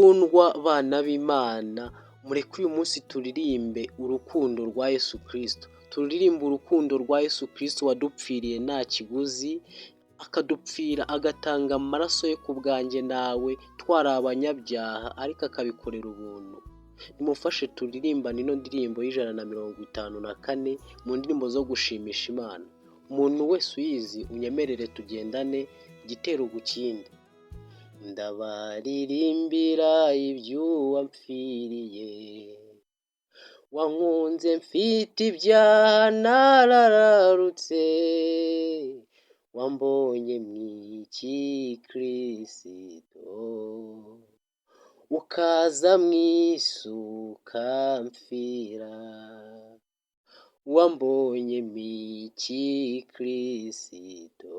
Bakundwa bana b'Imana, mureke uyu munsi turirimbe urukundo rwa Yesu Kristo, turirimbe urukundo rwa Yesu Kristo wadupfiriye nta kiguzi, akadupfira agatanga amaraso ye ku bwanjye nawe, twari abanyabyaha ariko akabikorera ubuntu. Nimufashe turirimbane ino ndirimbo y'154 mu ndirimbo zo gushimisha Imana. Umuntu wese uyizi unyemerere tugendane igitero ku kindi. Ndabaririmbira iby'uwampfiriye, wankunze mfite ibyaha narararutse, wambonye mw'iki Kristo, ukaza mw'isi ukampfira, wambonye mw'iki Kristo,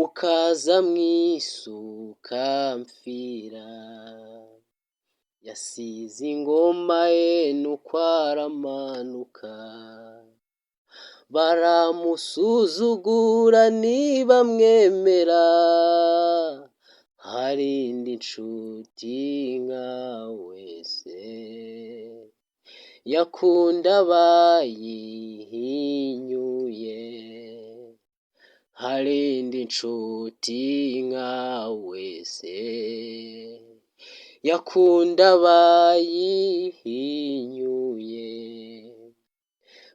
ukaza mw'isi ukampfira. Yasize ingoma ye nuko aramanuka, baramusuzugura ntibamwemera, hari indi nshuti nkawe se, yakunda abayihinyuye, hari indi nshuti nkawe se, yakunda abayihinyuye.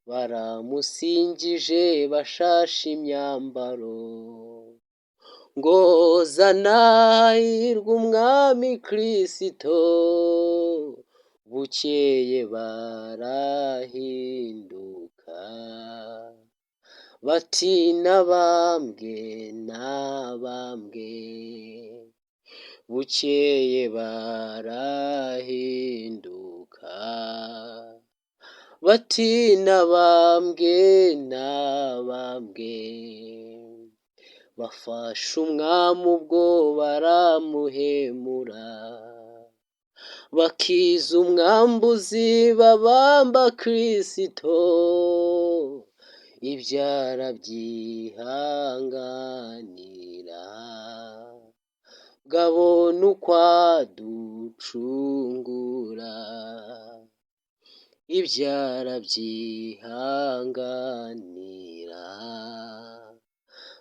Baramusingije bashashe imyambaro, ngo zana hahirwa umwami Kristo, bukeye barahinduka, bati nabambwe nabambwe, bukeye barahinduka, bati nabambwe nabambwe. Bafashe umwami ubwo baramuhemura, bakiza umwambuzi babamba Kristo, ibyo arabyihanganira, bwabona uko aducungura, ibyo arabyihanganira,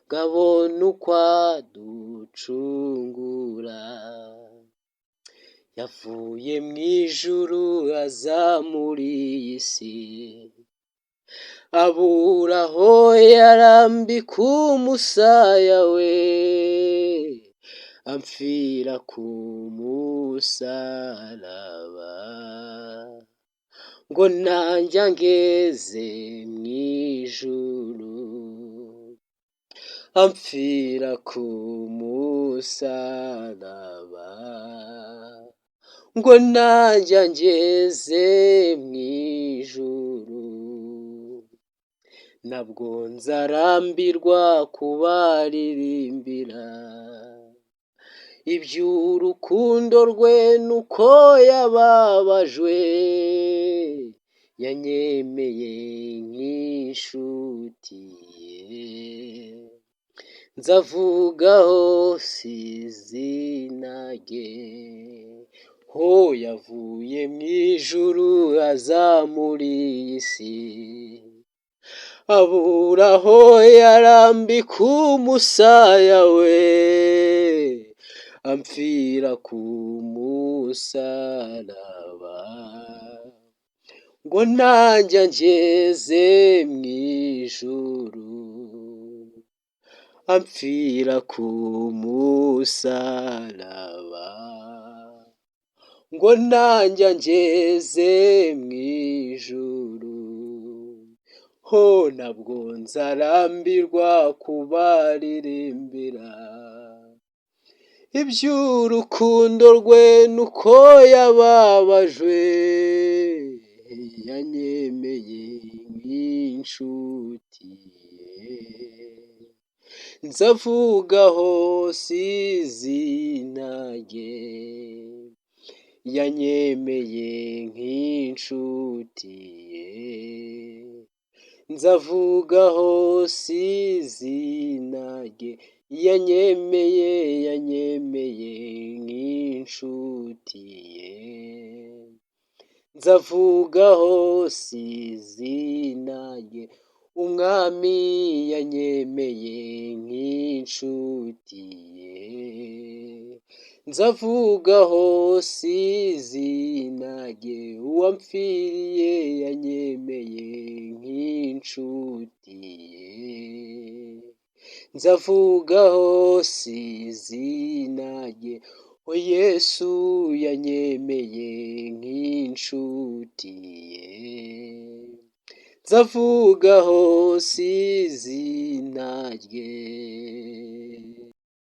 bwabona uko aducungura. Yavuye mu ijuru aza muri iyi si, abura aho yarambika umusaya we, ampfira ku musaraba, ngo nanjye angeze mu ijuru, ampfira ku musaraba, ngo nanjye angeze mu ijuru. Ntabwo nzarambirwa kubaririmbira iby'urukundo rwe nuko yababajwe, yanyemeye nk'inshuti ye, nzavuga hose izina rye. Ho yavuye mu ijuru aza muri iyi si, abura aho yarambika umusaya we, ampfira ku musaraba, ngo nanjye angeze mu ijuru, ampfira ku musaraba, ngo nanjye angeze mu ijuru. Ho ntabwo nzarambirwa kubaririmbira iby'urukundo rwe nuko yababajwe, yanyemeye nk'inshuti ye, nzavuga hose izina rye, yanyemeye nk'inshuti ye, nzavuga hose izina rye. yanyemeye nk'inshuti ye, nzavuga hose izina rye, umwami yanyemeye nk'inshuti ye, nzavuga hose izina rye, uwampfiriye yanyemeye nk'inshuti ye, nzavuga hose izina rye, o Yesu yanyemeye nk'inshuti ye, nzavuga hose izina rye.